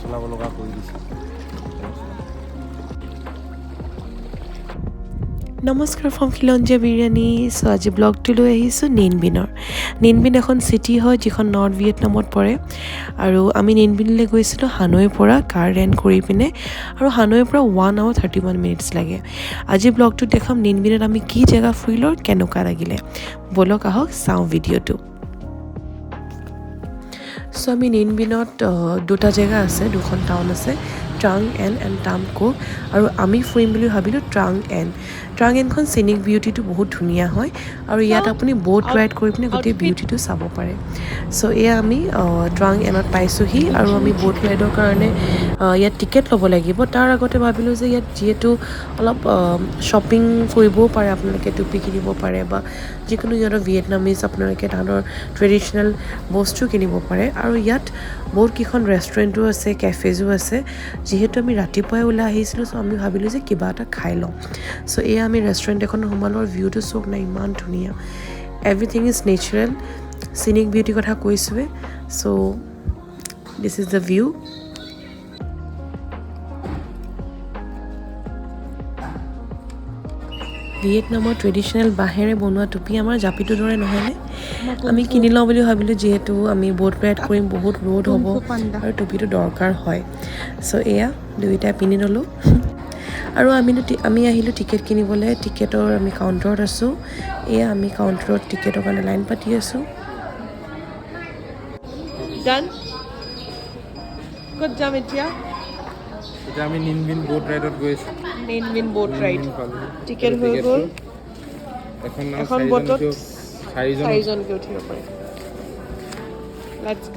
চলাব লগা কৰি দিছে। নমস্কাৰ ফ্ৰম খিলঞ্জীয়া বিৰিয়ানী। চ' আজি ব্লগটো লৈ আহিছোঁ নিনবিনৰ। নিনবিন এখন চিটি হয় যিখন নৰ্থ ভিয়েটনামত পৰে আৰু আমি নিনবিনলৈ গৈছিলোঁ হানৈৰ পৰা কাৰ ৰেণ্ট কৰি পিনে আৰু হানৈৰ পৰা 1 hour 31 minutes লাগে। আজি ব্লগটোত দেখাম নিনবিনত আমি কি জেগা ফুৰিলোঁ আৰু কেনেকুৱা লাগিলে। ব'লক আহক চাওঁ ভিডিঅ'টো। চ' আমি নিনবিনত দুটা জেগা আছে, দুখন টাউন আছে, ট্ৰাং এণ্ড টামকো, আৰু আমি ফুৰিম বুলি ভাবিলোঁ ট্ৰাং এণ্ডখন চিনিক বিউটিটো বহুত ধুনীয়া হয় আৰু ইয়াত আপুনি ব'ট ৰাইড কৰি পিনে গোটেই বিউটিটো চাব পাৰে। চ' এয়া আমি ট্ৰাং এণ্ডত পাইছোঁহি আৰু আমি ব'ট ৰাইডৰ কাৰণে ইয়াত টিকেট ল'ব লাগিব। তাৰ আগতে ভাবিলোঁ যে ইয়াত যিহেতু অলপ শ্বপিং কৰিবও পাৰে, আপোনালোকে টুপি কিনিব পাৰে বা যিকোনো সিহঁতৰ ভিয়েটনামিজ আপোনালোকে তাহাঁতৰ ট্ৰেডিশ্যনেল বস্তু কিনিব পাৰে। আৰু ইয়াত বহুতকেইখন ৰেষ্টুৰেণ্টো আছে, কেফেজো আছে। যিহেতু আমি ৰাতিপুৱাই ওলাই আহিছিলোঁ, চ' আমি ভাবিলোঁ যে কিবা এটা খাই লওঁ। চ' এয়া আমি ৰেষ্টুৰেণ্ট এখনত সোমালোঁ আৰু ভিউটো চাওক না, ইমান ধুনীয়া। এভৰিথিং ইজ নেচাৰেল, চিনিক বিউটিৰ কথা কৈছোঁৱে। চ' দিছ ইজ দ্য ভিউ। ভিয়েটনামৰ ট্ৰেডিশ্যনেল বাঁহেৰে বনোৱা টুপি, আমাৰ জাপিটোৰ দৰে নহয়নে? আমি কিনি লওঁ বুলি ভাবিলোঁ, যিহেতু আমি ব'ট ৰাইড কৰিম, বহুত ৰ'দ হ'ব আৰু টুপিটো দৰকাৰ হয়। চ' এয়া দুয়োটাই পিন্ধি ল'লোঁ আৰু আমি আহিলোঁ টিকেট কিনিবলৈ। টিকেটৰ আমি কাউণ্টাৰত আছোঁ। এয়া আমি কাউণ্টাৰত টিকেটৰ কাৰণে লাইন পাতি আছোঁ। ডান, ক'ত যাম এতিয়া? এতিয়া আমি নিনবিন ব'ট ৰাইডত গৈ আছোঁ। নিনবিন ব'ট ৰাইড। পালোঁ টিকেট হৈ গ'ল। এখন ব'টত চাৰিজন চাৰিজনকৈ উঠিব পাৰে। লেটছ গো।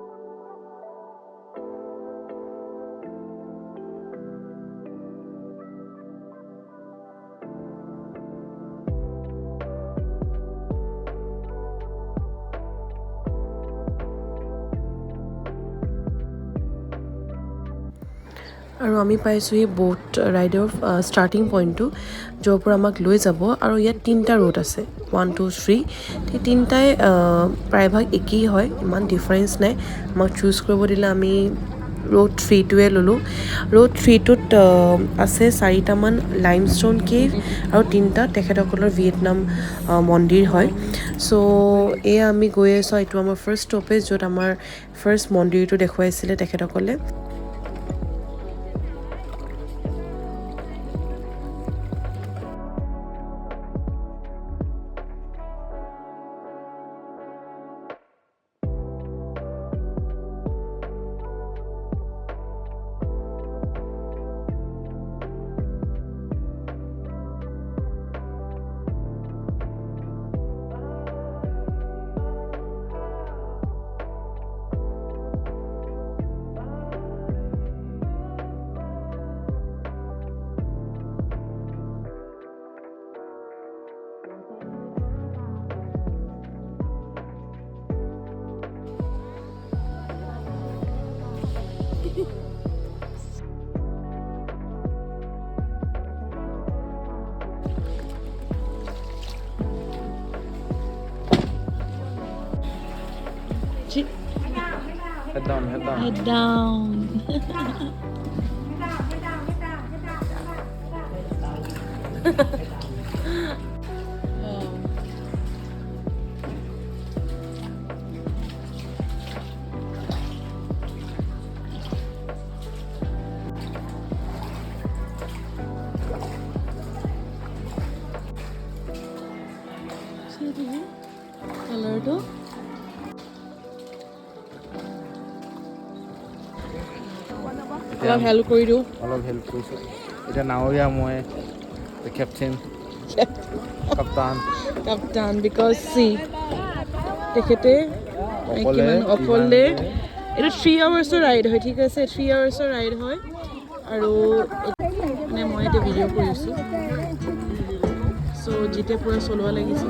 আৰু আমি পাইছোঁহি ব'ট ৰাইডৰ ষ্টাৰ্টিং পইণ্টটো, য'ৰ পৰা আমাক লৈ যাব। আৰু ইয়াত 3টা ৰোড আছে, 1, 2, 3। সেই 3টাই প্ৰায়ভাগ একেই হয়, ইমান ডিফাৰেঞ্চ নাই। আমাক চুজ কৰিব দিলে আমি ৰোড 3টোৱে ল'লোঁ। ৰোড 3টোত আছে 4টামান লাইমষ্ট'ন কেভ আৰু 3টা তেখেতসকলৰ ভিয়েটনাম মন্দিৰ হয়। চ' এয়া আমি গৈ আছোঁ, এইটো আমাৰ ফাৰ্ষ্ট ষ্টপেজ, য'ত আমাৰ ফাৰ্ষ্ট মন্দিৰটো দেখুৱাইছিলে তেখেতসকলে। Head down. Head down. কালাৰটো অলপ হেল্প কৰি দিওঁ। অলপ হেল্প কৰিছোঁ। এতিয়া নাৱৰীয়া মই, কেপ্টেইন, কাপ্তান, বিকজ চি তেখেতে অকলে এইটো 3 hours ৰাইড হয়, ঠিক আছে? 3 hours ৰাইড হয় আৰু মানে মই এতিয়া ভিডিঅ' কৰিছোঁ। চ' যেতিয়া পূৰা চলোৱা লাগিছে।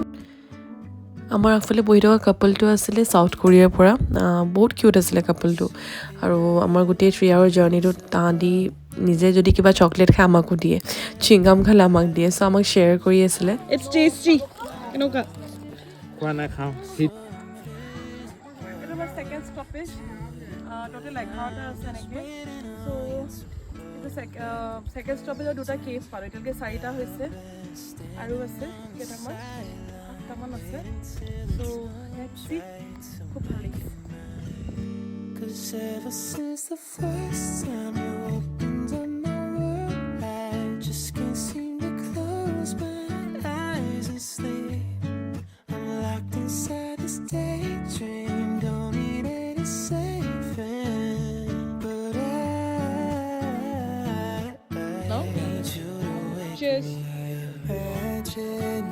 আমাৰ আগফালে বহি থকা কাপলটো আছিলে চাউথ কোৰিয়াৰ পৰা। বহুত কিউট আছিলে কাপলটো। আৰু আমাৰ গোটেই 3 hour জাৰ্ণিটোত তাহাঁতি নিজে যদি কিবা চকলেট খায় আমাকো দিয়ে, চুইংগাম খালে আমাক দিয়ে। চ' আমাক শ্বেয়াৰ কৰি আছিলে। It's tasty. কেনেকুৱা? খোৱা নাই, খাওঁ। এইটো আমাৰ ছেকেণ্ড ষ্টপেজ টোটেল 11টা আছে এনেকৈ চ' এইটো ছেকেণ্ড ষ্টপেজত 2টা কেভ পালোঁ এতিয়ালৈকে 4টা হৈছে আৰু আছে কেইটামান 8টামান আছে চ' লেটছ চি খুব ভাল লাগিছে Cause ever since the first time you opened up my world, I just can't seem to close my eyes and sleep. I'm locked inside this daydream, don't need any saving. But I need you to wake Cheers.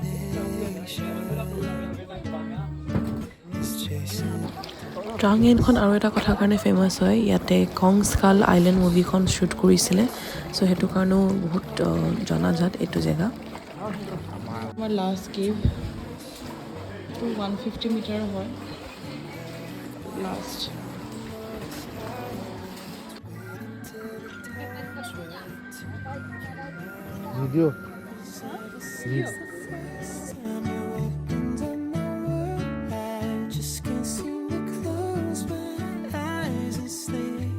me imagination is chasing. ট্ৰাং এনখন আৰু এটা কথাৰ কাৰণে famous হয় ইয়াতে কং skull island মুভিখন shoot কৰিছিলে চ' সেইটো কাৰণেও বহুত জনাজাত এইটো জেগা আমাৰ লাষ্ট কেভ টু 150 মিটাৰ হয় last video' Time you opened up my world, I just can't seem to close my eyes and sleep.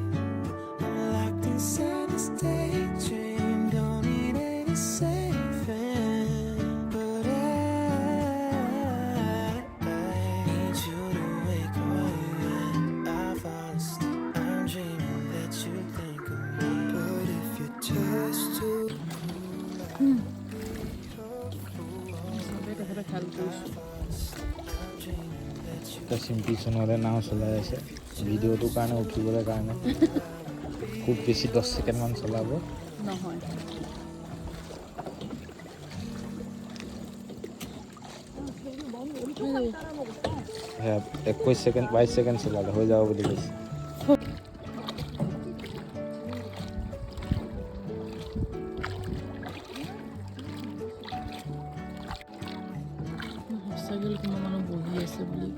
I'm locked inside this daydream, don't need any saving. But I need you to wake me when I fall asleep. I'm dreaming that you think of me, but if you're just too এতিয়া চিম্পি চনৰে নাও চলাই আছে ভিডিঅ'টোৰ কাৰণে উঠিবলৈ কাৰণে খুব বেছি 10 ছেকেণ্ডমান চলাব নহয় সেয়া 21 ছেকেণ্ড 22 ছেকেণ্ড চলালে হৈ যাব বুলি কৈছে সঁচাকৈ কোনো মানুহ বহি আছে বুলি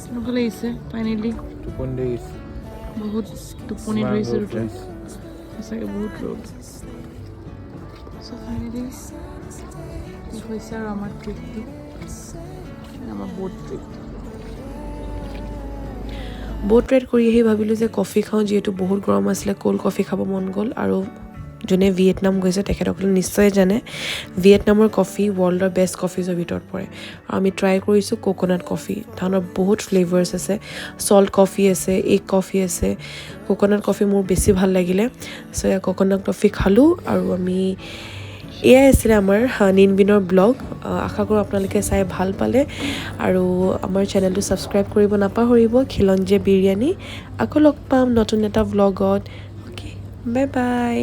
কেনেকুৱা লাগিছে ফাইনেলি টোপনি দেৰি গৈছে বহুত টোপনি ধৰিছে দুটা সঁচাকৈ বহুত ৰ'দ চ' ফাইনেলি হৈছে আৰু আমাৰ ট্ৰিপটো আমাৰ ব'ট ট্ৰিপ ব'ট ৰাইড কৰি আহি ভাবিলোঁ যে কফি খাওঁ যিহেতু বহুত গৰম আছিলে ক'ল্ড কফি খাব মন গ'ল আৰু যোনে ভিয়েটনাম গৈছে তেখেতসকলে নিশ্চয় জানে ভিয়েটনামৰ কফি ৱৰ্ল্ডৰ বেষ্ট কফিজৰ ভিতৰত পৰে আৰু আমি ট্ৰাই কৰিছোঁ কোকোনাট কফি তাহাঁতৰ বহুত ফ্লেভাৰ্ছ আছে চল্ট কফি আছে এগ কফি আছে কোকোনাট কফি মোৰ বেছি ভাল লাগিলে চ' এয়া কোকোনাট কফি খালোঁ আৰু আমি এয়াই আছিলে আমাৰ নিনবিনৰ ব্লগ আশা কৰোঁ আপোনালোকে চাই ভাল পালে আৰু আমাৰ চেনেলটো ছাবস্ক্ৰাইব কৰিব নাপাহৰিব খিলঞ্জীয়া বিৰিয়ানী আকৌ লগ পাম নতুন এটা ব্লগত অ'কে বাই বাই